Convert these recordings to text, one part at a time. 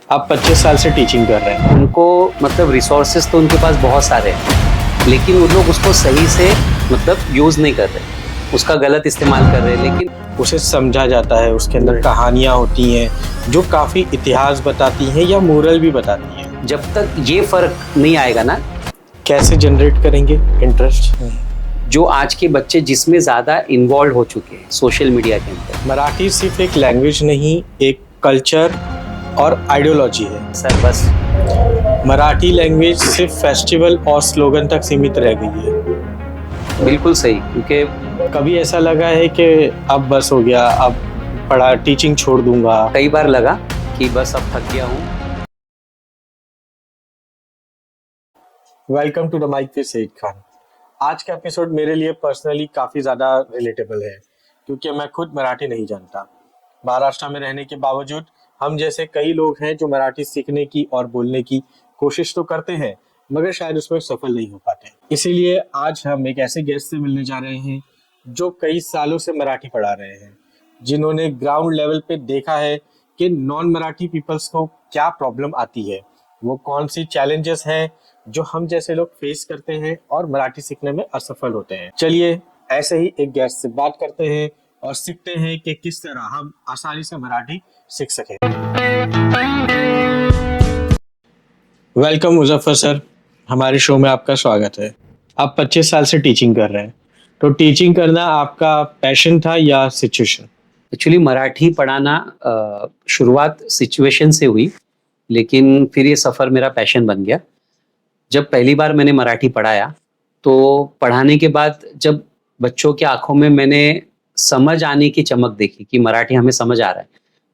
आप 25 साल से टीचिंग कर रहे हैं। उनको मतलब रिसोर्सेज तो उनके पास बहुत सारे हैं, लेकिन वो लोग उसको सही से मतलब यूज़ नहीं कर रहे, उसका गलत इस्तेमाल कर रहे हैं। लेकिन उसे समझा जाता है, उसके अंदर कहानियाँ होती हैं जो काफ़ी इतिहास बताती हैं या मोरल भी बताती हैं। जब तक ये फ़र्क नहीं आएगा ना, कैसे जनरेट करेंगे इंटरेस्ट? जो आज के बच्चे जिसमें ज़्यादा इन्वॉल्व हो चुके हैं सोशल मीडिया के अंदर। मराठी सिर्फ एक लैंग्वेज नहीं, एक कल्चर और आइडियोलॉजी है। सर बस मराठी लैंग्वेज सिर्फ फेस्टिवल और स्लोगन तक सीमित रह गई है। बिल्कुल सही, क्योंकि कभी ऐसा लगा है कि अब बस हो गया, अब पढ़ा टीचिंग छोड़ दूंगा? कई बार लगा कि बस अब थक गया हूँ। Welcome to the mic with Saeed Khan. आज का एपिसोड मेरे लिए पर्सनली काफ़ी ज़्यादा रिलेटेबल है, क्योंकि मैं खुद मराठी नहीं जानता। महाराष्ट्र में रहने के बावजूद हम जैसे कई लोग हैं जो मराठी सीखने की और बोलने की कोशिश तो करते हैं, मगर शायद उसमें सफल नहीं हो पाते। इसीलिए आज हम एक ऐसे गेस्ट से मिलने जा रहे हैं जो कई सालों से मराठी पढ़ा रहे हैं, जिन्होंने ग्राउंड लेवल पे देखा है कि नॉन मराठी पीपल्स को क्या प्रॉब्लम आती है, वो कौन सी चैलेंजेस हैं जो हम जैसे लोग फेस करते हैं और मराठी सीखने में असफल होते हैं। चलिए ऐसे ही एक गेस्ट से बात करते हैं और सीखते हैं कि किस तरह हम आसानी से मराठी सीख सकें। वेलकम मुजफ्फर सर, हमारे शो में आपका स्वागत है। आप 25 साल से टीचिंग कर रहे हैं, तो टीचिंग करना आपका पैशन था या सिचुएशन? एक्चुअली मराठी पढ़ाना शुरुआत सिचुएशन से हुई, लेकिन फिर ये सफ़र मेरा पैशन बन गया। जब पहली बार मैंने मराठी पढ़ाया, तो पढ़ाने के बाद जब बच्चों की आंखों में मैंने समझ आने की चमक देखी कि मराठी हमें समझ आ रहा है,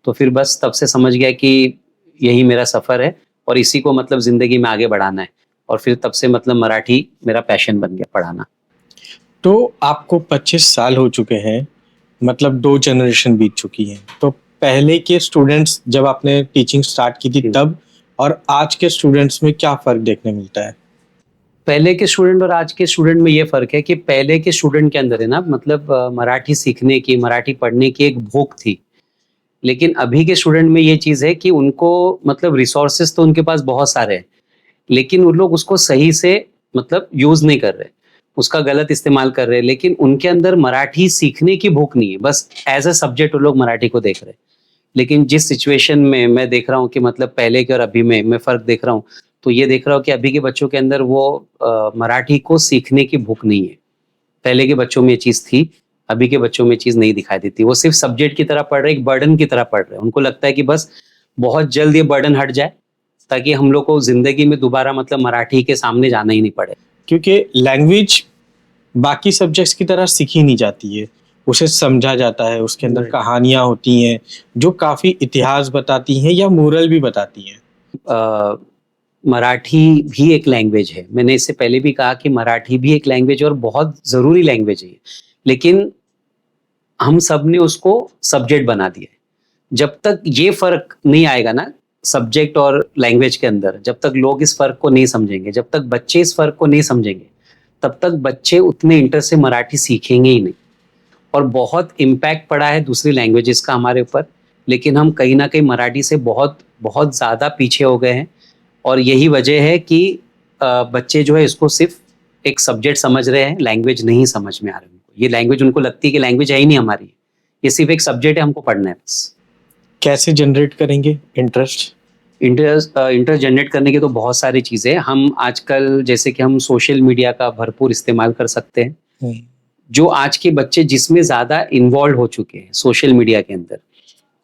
तो फिर बस तब से समझ गया कि यही मेरा सफ़र है और इसी को मतलब ज़िंदगी में आगे बढ़ाना है। और फिर तब से मतलब मराठी मेरा पैशन बन गया पढ़ाना। तो आपको 25 साल हो चुके हैं, मतलब 2 जनरेशन बीत चुकी हैं। तो पहले के स्टूडेंट्स जब आपने टीचिंग स्टार्ट की थी तब और आज के स्टूडेंट्स में क्या फ़र्क देखने मिलता है? पहले के स्टूडेंट और आज के स्टूडेंट में ये फ़र्क है कि पहले के स्टूडेंट के अंदर है ना मतलब मराठी सीखने की, मराठी पढ़ने की एक भूख थी। लेकिन अभी के स्टूडेंट में ये चीज़ है कि उनको मतलब रिसोर्सेज तो उनके पास बहुत सारे हैं, लेकिन वो लोग उसको सही से मतलब यूज़ नहीं कर रहे, उसका गलत इस्तेमाल कर रहे हैं। लेकिन उनके अंदर मराठी सीखने की भूख नहीं है, बस एज़ अ सब्जेक्ट वो लोग मराठी को देख रहे हैं। लेकिन जिस सिचुएशन में मैं देख रहा हूँ कि मतलब पहले के और अभी में मैं फ़र्क देख रहा हूँ, तो ये देख रहा हूँ कि अभी के बच्चों के अंदर वो मराठी को सीखने की भूख नहीं है। पहले के बच्चों में ये चीज़ थी, अभी के बच्चों में ये चीज़ नहीं दिखाई देती। वो सिर्फ़ सब्जेक्ट की तरह पढ़ रहे हैं, एक बर्डन की तरह पढ़ रहे हैं। उनको लगता है कि बस बहुत जल्द ये बर्डन हट जाए, ताकि हम लोग को ज़िंदगी में दोबारा मतलब मराठी के सामने जाना ही नहीं पड़े। क्योंकि लैंग्वेज बाकी सब्जेक्ट्स की तरह सीखी नहीं जाती है, उसे समझा जाता है, उसके अंदर कहानियाँ होती हैं जो काफ़ी इतिहास बताती हैं या मोरल भी बताती हैं। अ, मराठी भी एक लैंग्वेज है। मैंने इससे पहले भी कहा कि मराठी भी एक लैंग्वेज है और बहुत ज़रूरी लैंग्वेज है ये। लेकिन हम सब ने उसको सब्जेक्ट बना दिया है। जब तक ये फ़र्क नहीं आएगा ना सब्जेक्ट और लैंग्वेज के अंदर, जब तक लोग इस फ़र्क को नहीं समझेंगे, जब तक बच्चे इस फ़र्क को नहीं समझेंगे, तब तक बच्चे उतने इंटरेस्ट से मराठी सीखेंगे ही नहीं। और बहुत इम्पैक्ट पड़ा है दूसरी लैंग्वेजेस का हमारे ऊपर, लेकिन हम कहीं न कहीं मराठी से बहुत, बहुत ज़्यादा पीछे हो गए हैं। और यही वजह है कि बच्चे जो है इसको सिर्फ़ एक सब्जेक्ट समझ रहे हैं, लैंग्वेज नहीं समझ में आ रही उनको। ये लैंग्वेज उनको लगती है कि लैंग्वेज है ही नहीं हमारी, ये सिर्फ़ एक सब्जेक्ट है, हमको पढ़ना है बस। कैसे जनरेट करेंगे इंटरेस्ट? इंटरेस्ट जनरेट करने की तो बहुत सारी चीज़ें हैं। हम आजकल जैसे कि हम सोशल मीडिया का भरपूर इस्तेमाल कर सकते हैं। जो आज के बच्चे जिसमें ज़्यादा इन्वॉल्व हो चुके हैं सोशल मीडिया के अंदर,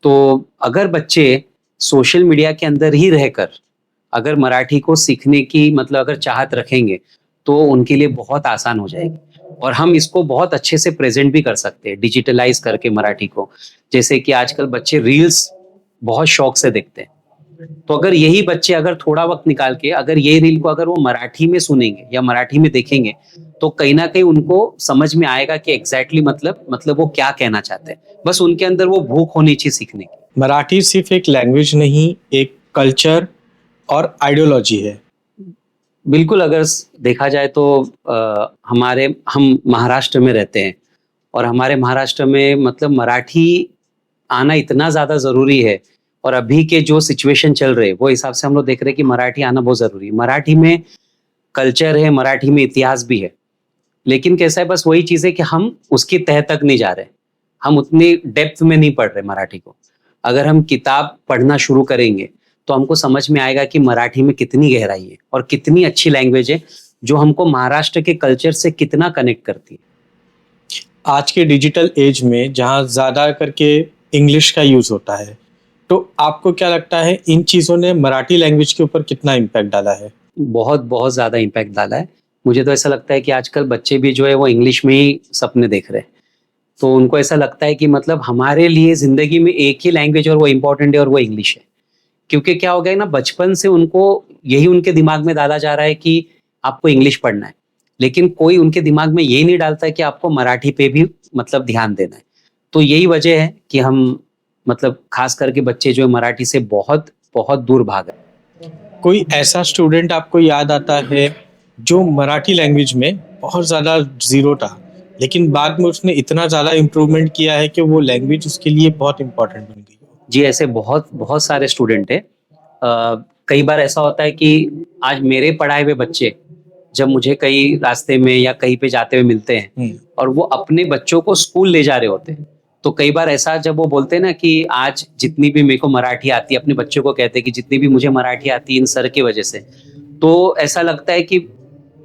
तो अगर बच्चे सोशल मीडिया के अंदर ही रहकर अगर मराठी को सीखने की मतलब अगर चाहत रखेंगे, तो उनके लिए बहुत आसान हो जाएगी। और हम इसको बहुत अच्छे से प्रेज़ेंट भी कर सकते हैं डिजिटलाइज़ करके मराठी को। जैसे कि आजकल बच्चे रील्स बहुत शौक से देखते हैं। तो अगर यही बच्चे अगर थोड़ा वक़्त निकाल के अगर ये रील को अगर वो मराठी में सुनेंगे या मराठी में देखेंगे, तो कहीं न कहीं उनको समझ में आएगा कि एग्ज़ैक्टली मतलब वो क्या कहना चाहते हैं। बस उनके अंदर वो भूख होनी चाहिए सीखने की। मराठी सिर्फ एक लैंग्वेज नहीं, एक कल्चर और आइडियोलॉजी है। बिल्कुल, अगर देखा जाए तो हम महाराष्ट्र में रहते हैं और हमारे महाराष्ट्र में मतलब मराठी आना इतना ज़्यादा ज़रूरी है। और अभी के जो सिचुएशन चल रहे हैं वो हिसाब से हम लोग देख रहे हैं कि मराठी आना बहुत जरूरी है। मराठी में कल्चर है, मराठी में इतिहास भी है, लेकिन कैसा है, बस वही चीज है कि हम उसकी तह तक नहीं जा रहे, हम उतनी डेप्थ में नहीं पढ़ रहे मराठी को। अगर हम किताब पढ़ना शुरू करेंगे तो हमको समझ में आएगा कि मराठी में कितनी गहराई है और कितनी अच्छी लैंग्वेज है, जो हमको महाराष्ट्र के कल्चर से कितना कनेक्ट करती है। आज के डिजिटल एज में जहाँ ज़्यादा करके इंग्लिश का यूज़ होता है, तो आपको क्या लगता है इन चीज़ों ने मराठी लैंग्वेज के ऊपर कितना इम्पैक्ट डाला है? बहुत बहुत ज्यादा इम्पैक्ट डाला है। मुझे तो ऐसा लगता है कि आजकल बच्चे भी जो है वो इंग्लिश में ही सपने देख रहे हैं, तो उनको ऐसा लगता है कि मतलब हमारे लिए जिंदगी में एक ही लैंग्वेज और वो इम्पोर्टेंट है और वो इंग्लिश है। क्योंकि क्या हो गया है ना, बचपन से उनको यही उनके दिमाग में डाला जा रहा है कि आपको इंग्लिश पढ़ना है, लेकिन कोई उनके दिमाग में यही नहीं डालता है कि आपको मराठी पे भी मतलब ध्यान देना है। तो यही वजह है कि हम मतलब खास करके बच्चे जो है मराठी से बहुत बहुत दूर भाग रहे हैं। कोई ऐसा स्टूडेंट आपको याद आता है जो मराठी लैंग्वेज में बहुत ज़्यादा ज़ीरो था, लेकिन बाद में उसने इतना ज़्यादा इम्प्रूवमेंट किया है कि वो लैंग्वेज उसके लिए बहुत इम्पोर्टेंट बन गई हो? जी, ऐसे बहुत बहुत सारे स्टूडेंट हैं। कई बार ऐसा होता है कि आज मेरे पढ़ाए हुए बच्चे जब मुझे कहीं रास्ते में या कहीं पे जाते हुए मिलते हैं और वो अपने बच्चों को स्कूल ले जा रहे होते हैं, तो कई बार ऐसा जब वो बोलते हैं ना कि आज जितनी भी मेरे को मराठी आती है, अपने बच्चों को कहते हैं कि जितनी भी मुझे मराठी आती है इन सर की वजह से, तो ऐसा लगता है कि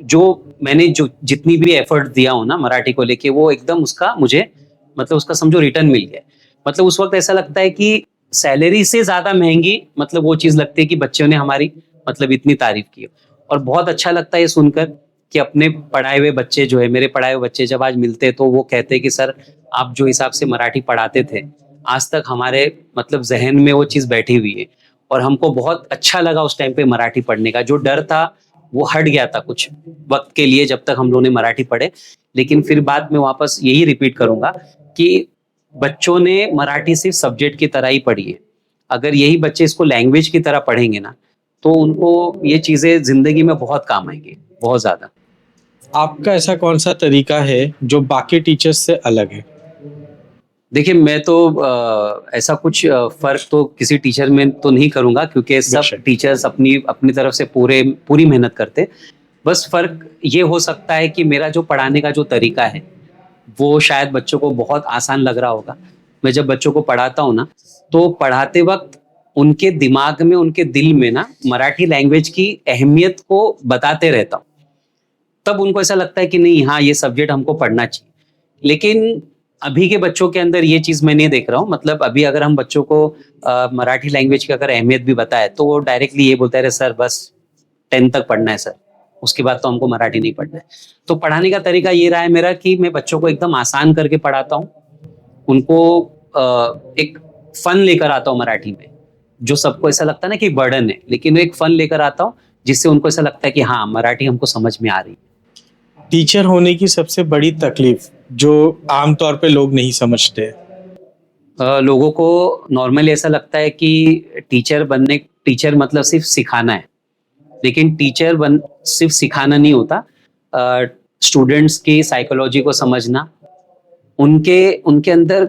जो मैंने जो जितनी भी एफर्ट दिया हो ना मराठी को लेके, वो एकदम उसका मुझे मतलब उसका समझो रिटर्न मिल गया। मतलब उस वक्त ऐसा लगता है कि सैलरी से ज्यादा महंगी मतलब वो चीज लगती है कि बच्चों ने हमारी मतलब इतनी तारीफ की। और बहुत अच्छा लगता है ये सुनकर कि अपने पढ़ाए हुए बच्चे जो है, मेरे पढ़ाए हुए बच्चे जब आज मिलते हैं तो वो कहते हैं कि सर आप जो हिसाब से मराठी पढ़ाते थे आज तक हमारे मतलब जहन में वो चीज बैठी हुई है, और हमको बहुत अच्छा लगा उस टाइम पे मराठी पढ़ने का। जो डर था वो हट गया था कुछ वक्त के लिए जब तक हम लोगों ने मराठी पढ़े। लेकिन फिर बाद में वापस यही रिपीट करूंगा कि बच्चों ने मराठी सिर्फ सब्जेक्ट की तरह ही पढ़ी है। अगर यही बच्चे इसको लैंग्वेज की तरह पढ़ेंगे ना, तो उनको ये चीजें जिंदगी में बहुत काम आएंगी, बहुत ज्यादा। आपका ऐसा कौन सा तरीका है जो बाकी टीचर्स से अलग है? देखिए मैं तो ऐसा कुछ फर्क तो किसी टीचर में तो नहीं करूंगा, क्योंकि सब बेशक। टीचर्स अपनी अपनी तरफ से पूरी मेहनत करते। बस फर्क ये हो सकता है कि मेरा जो पढ़ाने का जो तरीका है वो शायद बच्चों को बहुत आसान लग रहा होगा। मैं जब बच्चों को पढ़ाता हूँ ना, तो पढ़ाते वक्त उनके दिमाग में, उनके दिल में ना मराठी लैंग्वेज की अहमियत को बताते रहता हूँ। तब उनको ऐसा लगता है कि नहीं, हाँ ये सब्जेक्ट हमको पढ़ना चाहिए। लेकिन अभी के बच्चों के अंदर ये चीज मैं नहीं देख रहा हूँ। मतलब अभी अगर हम बच्चों को मराठी लैंग्वेज की अगर अहमियत भी बताए तो वो डायरेक्टली ये बोलता है, सर बस 10 तक पढ़ना है सर, उसके बाद तो हमको मराठी नहीं पढ़ना है। तो पढ़ाने का तरीका ये रहा है मेरा कि मैं बच्चों को एकदम आसान करके पढ़ाता हूँ। उनको एक फन लेकर आता हूँ मराठी में, जो सबको ऐसा लगता है ना कि बर्डन है, लेकिन एक फन लेकर आता हूँ जिससे उनको ऐसा लगता है कि हाँ मराठी हमको समझ में आ रही है। टीचर होने की सबसे बड़ी तकलीफ जो आमतौर पे लोग नहीं समझते? लोगों को नॉर्मली ऐसा लगता है कि टीचर मतलब सिर्फ सिखाना है, लेकिन सिर्फ सिखाना नहीं होता। स्टूडेंट्स की साइकोलॉजी को समझना, उनके उनके अंदर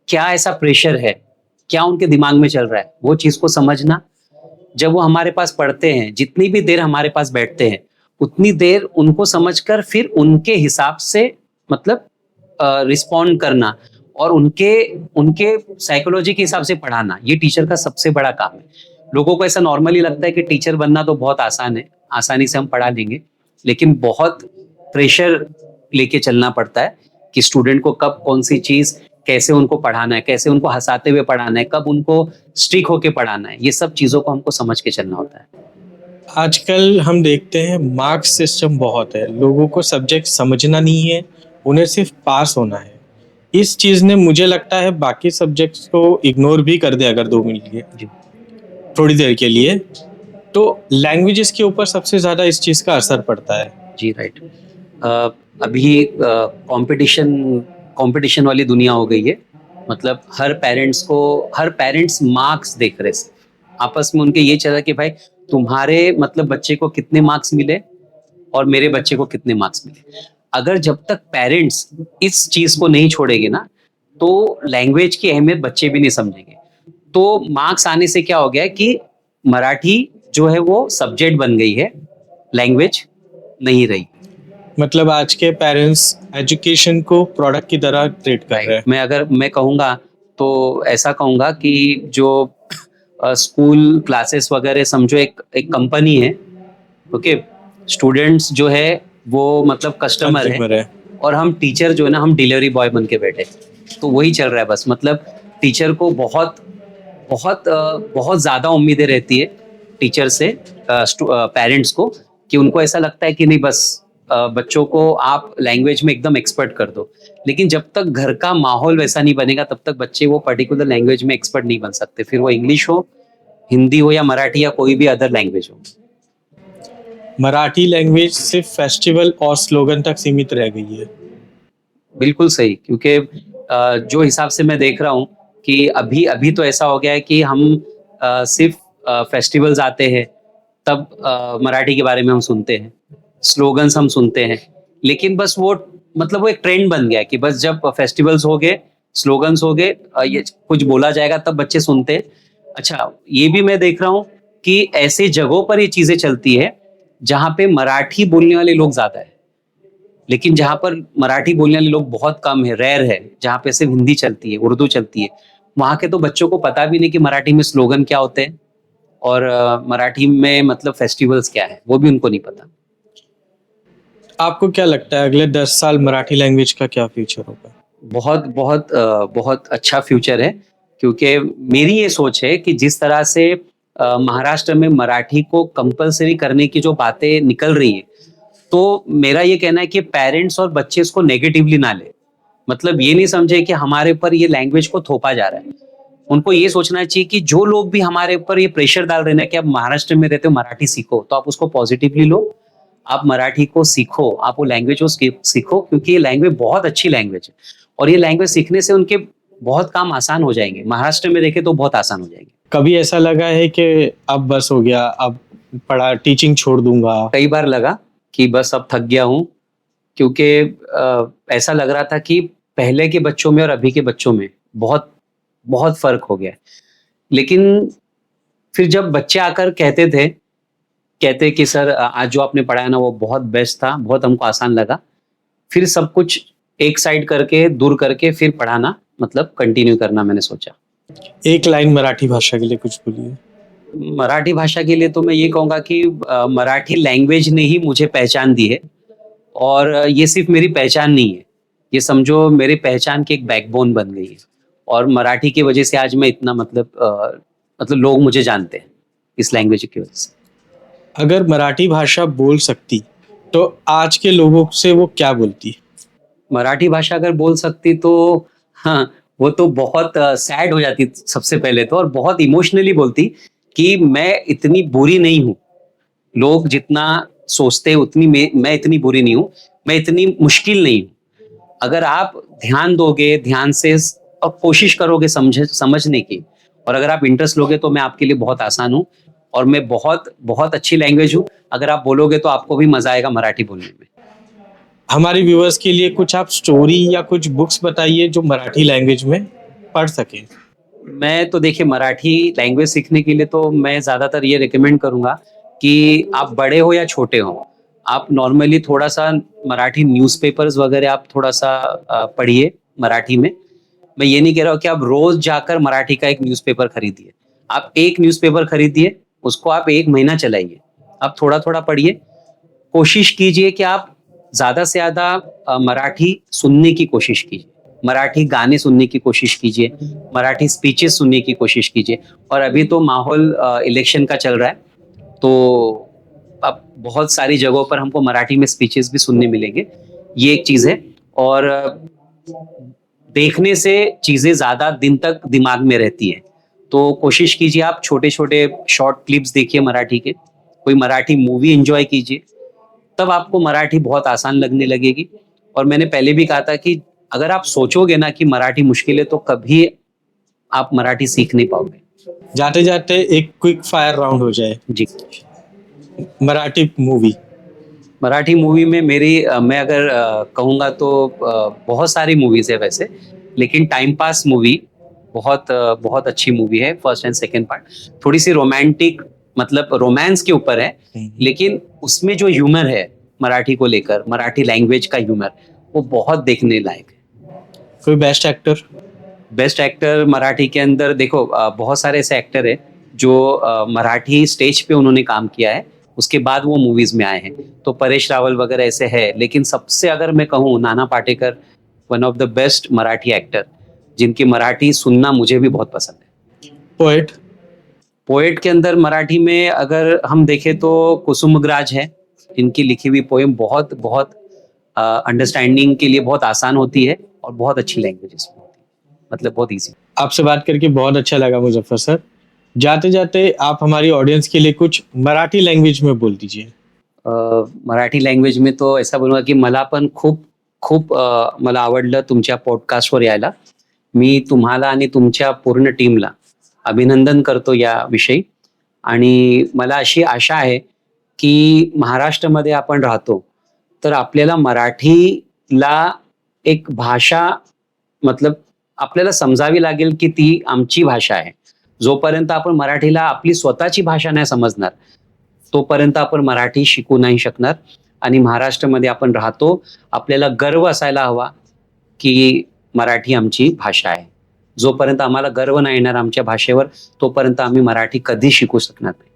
क्या ऐसा प्रेशर है, क्या उनके दिमाग में चल रहा है, वो चीज को समझना। जब वो हमारे पास पढ़ते हैं, जितनी भी देर हमारे पास बैठते हैं, उतनी देर उनको समझकर फिर उनके हिसाब से मतलब रिस्पॉन्ड करना और उनके उनके साइकोलॉजी के हिसाब से पढ़ाना, ये टीचर का सबसे बड़ा काम है। लोगों को ऐसा नॉर्मली लगता है कि टीचर बनना तो बहुत आसान है, आसानी से हम पढ़ा लेंगे, लेकिन बहुत प्रेशर लेके चलना पड़ता है कि स्टूडेंट को कब कौन सी चीज कैसे उनको पढ़ाना है, कैसे उनको हंसाते हुए पढ़ाना है, कब उनको स्ट्रिक होके पढ़ाना है, ये सब चीजों को हमको समझ के चलना होता है। आजकल हम देखते हैं मार्क्स सिस्टम बहुत है, लोगों को सब्जेक्ट समझना नहीं है, उन्हें सिर्फ पास होना है। इस चीज़ ने मुझे लगता है बाकी सब्जेक्ट्स को इग्नोर भी कर दे अगर 2 मिनट लिए, जी थोड़ी देर के लिए, तो लैंग्वेजेस के ऊपर सबसे ज़्यादा इस चीज़ का असर पड़ता है। जी राइट। अभी कंपटीशन कंपटीशन वाली दुनिया हो गई है। मतलब हर पेरेंट्स मार्क्स देख रहे हैं, आपस में उनके ये चल रहा है कि भाई तुम्हारे मतलब बच्चे को कितने मार्क्स मिले और मेरे बच्चे को कितने मार्क्स मिले। अगर जब तक पेरेंट्स इस चीज को नहीं छोड़ेंगे ना, तो लैंग्वेज की अहमियत बच्चे भी नहीं समझेंगे। तो मार्क्स आने से क्या हो गया है कि मराठी जो है वो सब्जेक्ट बन गई है, लैंग्वेज नहीं रही। मतलब आज के पेरेंट्स एजुकेशन को प्रोडक्ट की तरह ट्रीट कर रहे हैं। मैं कहूँगा तो ऐसा कहूँगा कि जो स्कूल क्लासेस वगैरह समझो एक एक कंपनी है, ओके। स्टूडेंट्स जो है वो मतलब कस्टमर है, कंज्यूमर है। और हम टीचर जो है ना, हम डिलीवरी बॉय बन के बैठे। तो वही चल रहा है बस। मतलब टीचर को बहुत बहुत बहुत ज़्यादा उम्मीदें रहती है टीचर से पेरेंट्स को, कि उनको ऐसा लगता है कि नहीं बस बच्चों को आप लैंग्वेज में एकदम एक्सपर्ट कर दो। लेकिन जब तक घर का माहौल वैसा नहीं बनेगा तब तक बच्चे वो पर्टिकुलर लैंग्वेज में एक्सपर्ट नहीं बन सकते, फिर वो इंग्लिश हो, हिंदी हो, या मराठी, या कोई भी अदर लैंग्वेज हो। मराठी लैंग्वेज सिर्फ फेस्टिवल और स्लोगन तक सीमित रह गई है। बिल्कुल सही, क्योंकि जो हिसाब से मैं देख रहा हूँ कि अभी अभी तो ऐसा हो गया है कि हम सिर्फ फेस्टिवल्स आते हैं तब मराठी के बारे में हम सुनते हैं, स्लोगन्स हम सुनते हैं। लेकिन बस वो मतलब वो एक ट्रेंड बन गया है कि बस जब फेस्टिवल्स हो गए, स्लोगन्स हो गए, ये कुछ बोला जाएगा तब बच्चे सुनते हैं। अच्छा, ये भी मैं देख रहा हूँ कि ऐसे जगहों पर ये चीजें चलती है जहाँ पे मराठी बोलने वाले लोग ज्यादा है, लेकिन जहाँ पर मराठी बोलने वाले लोग बहुत कम है, रेयर है, जहाँ पे सिर्फ हिंदी चलती है, उर्दू चलती है, वहाँ के तो बच्चों को पता भी नहीं कि मराठी में स्लोगन क्या होते हैं, और मराठी में मतलब फेस्टिवल्स क्या है, वो भी उनको नहीं पता। आपको क्या लगता है अगले 10 साल मराठी लैंग्वेज का क्या फ्यूचर होगा? बहुत बहुत बहुत अच्छा फ्यूचर है, क्योंकि मेरी ये सोच है कि जिस तरह से महाराष्ट्र में मराठी को कंपलसरी करने की जो बातें निकल रही है, तो मेरा ये कहना है कि पेरेंट्स और बच्चे इसको नेगेटिवली ना ले। मतलब ये नहीं समझे कि हमारे ऊपर ये लैंग्वेज को थोपा जा रहा है। उनको ये सोचना चाहिए कि जो लोग भी हमारे ऊपर ये प्रेशर डाल रहे हैं ना कि आप महाराष्ट्र में रहते हो, मराठी सीखो, तो आप उसको पॉजिटिवली लो। आप मराठी को सीखो, आप वो लैंग्वेज को सीखो, क्योंकि ये लैंग्वेज बहुत अच्छी लैंग्वेज है, और ये लैंग्वेज सीखने से उनके बहुत काम आसान हो जाएंगे। महाराष्ट्र में देखे तो बहुत आसान हो जाएंगे। कभी ऐसा लगा है कि अब बस हो गया, अब पढ़ा टीचिंग छोड़ दूंगा? कई बार लगा कि बस अब थक गया हूँ, क्योंकि ऐसा लग रहा था कि पहले के बच्चों में और अभी के बच्चों में बहुत बहुत फर्क हो गया है। लेकिन फिर जब बच्चे आकर कहते कि सर आज जो आपने पढ़ाया ना वो बहुत बेस्ट था, बहुत हमको आसान लगा, फिर सब कुछ एक साइड करके, दूर करके, फिर पढ़ाना मतलब कंटिन्यू करना मैंने सोचा। एक लाइन मराठी भाषा के लिए कुछ बोलिए। मराठी भाषा के लिए तो मैं ये कहूँगा कि मराठी लैंग्वेज ने ही मुझे पहचान दी है, और ये सिर्फ मेरी पहचान नहीं है, ये समझो मेरी पहचान की एक बैकबोन बन गई है, और मराठी की वजह से आज मैं इतना मतलब लोग मुझे जानते हैं इस लैंग्वेज की वजह से। अगर मराठी भाषा बोल सकती तो आज के लोगों से वो क्या बोलती? मराठी भाषा अगर बोल सकती तो हाँ, वो तो बहुत सैड हो जाती सबसे पहले तो, और बहुत इमोशनली बोलती कि मैं इतनी बुरी नहीं हूँ। लोग जितना सोचते हैं उतनी मैं इतनी बुरी नहीं हूँ, मैं इतनी मुश्किल नहीं हूँ। अगर आप ध्यान दोगे, ध्यान से और कोशिश करोगे समझने की, और अगर आप इंटरेस्ट लोगे तो मैं आपके लिए बहुत आसान हूँ, और मैं बहुत बहुत अच्छी लैंग्वेज हूँ। अगर आप बोलोगे तो आपको भी मजा आएगा मराठी बोलने में। हमारे व्यूअर्स के लिए कुछ आप स्टोरी या कुछ बुक्स बताइए जो मराठी लैंग्वेज में पढ़ सके। मैं तो देखिए मराठी लैंग्वेज सीखने के लिए तो मैं ज़्यादातर ये रिकमेंड करूँगा कि आप बड़े हो या छोटे हो, आप नॉर्मली थोड़ा सा मराठी न्यूज़पेपर्स वगैरह आप थोड़ा सा पढ़िए मराठी में। मैं ये नहीं कह रहा हूँ कि आप रोज जाकर मराठी का एक न्यूज़पेपर खरीदिए। आप एक न्यूज़पेपर खरीदिए, उसको आप 1 महीना चलाइए। आप थोड़ा-थोड़ा पढ़िए। कोशिश कीजिए कि आप ज़्यादा से ज़्यादा मराठी सुनने की कोशिश कीजिए। मराठी गाने सुनने की कोशिश कीजिए, मराठी स्पीचेस सुनने की कोशिश कीजिए। और अभी तो माहौल इलेक्शन का चल रहा है, तो अब बहुत सारी जगहों पर हमको मराठी में स्पीचेस भी सुनने मिलेंगे। ये एक चीज़ है। और देखने से चीज़ें ज़्यादा दिन तक दिमाग में रहती हैं। तो कोशिश कीजिए आप छोटे-छोटे शॉर्ट क्लिप्स देखिए मराठी के, कोई मराठी मूवी एन्जॉय कीजिए, तब आपको मराठी बहुत आसान लगने लगेगी। और मैंने पहले भी कहा था कि अगर आप सोचोगे ना कि मराठी मुश्किल है, तो कभी आप मराठी सीख नहीं पाओगे। जाते-जाते एक क्विक फायर राउंड हो जाए। जी। मराठी मूवी। मराठी मूवी में मैं अगर कहूँगा तो बहुत सारी मूवीज़ है वैसे, लेकिन टाइम पास मूवी बहुत अच्छी मूवी है, फर्स्ट एंड सेकंड पार्ट। थोड़ी सी रोमांटिक, मतलब रोमांस के ऊपर है, लेकिन उसमें जो ह्यूमर है मराठी को लेकर, मराठी लैंग्वेज का ह्यूमर, वो बहुत देखने लायक है। कोई best actor? Best actor Marathi के अंदर देखो, बहुत सारे ऐसे एक्टर है जो मराठी स्टेज पे उन्होंने काम किया है, उसके बाद वो मूवीज में आए हैं। तो परेश रावल वगैरह ऐसे है, लेकिन सबसे अगर मैं कहूँ, Nana Patekar one of the best Marathi actor, जिनकी मराठी सुनना मुझे भी बहुत पसंद है। पोएट? पोएट के अंदर मराठी में अगर हम देखें तो कुसुमग्राज है, इनकी लिखी हुई पोएम बहुत बहुत अंडरस्टैंडिंग के लिए बहुत आसान होती है और बहुत अच्छी लैंग्वेज इसमें होती है, मतलब बहुत ईजी। आपसे बात करके बहुत अच्छा लगा मुजफ्फर सर। जाते जाते आप हमारी ऑडियंस के लिए कुछ मराठी लैंग्वेज में बोल दीजिए। मराठी लँग्वेज में तो ऐसा बोलूंगा की मला पण खूप खूप मला आवडलं तुमच्या पॉडकास्टवर यायला. मी तुम्हाला आणि तुमच्या पूर्ण टीमला अभिनंदन करतो याविषयी, आणि मला अशी आशा आहे की महाराष्ट्रामध्ये आपण राहतो, तर आपल्याला मराठीला एक भाषा, मतलब आपल्याला समजावी लागेल की ती आमची भाषा आहे. जोपर्यंत आपण मराठीला आपली स्वतःची भाषा नाही समजणार, तोपर्यंत आपण मराठी शिकू नाही शकणार. आणि महाराष्ट्रामध्ये आपण राहतो, आपल्याला गर्व असायला हवा की मराठी आमची भाषा आहे. जोपर्यंत आम्हाला गर्व नाही येणार आमच्या भाषेवर, तोपर्यंत आम्ही मराठी कधी शिकू शकणार नाही.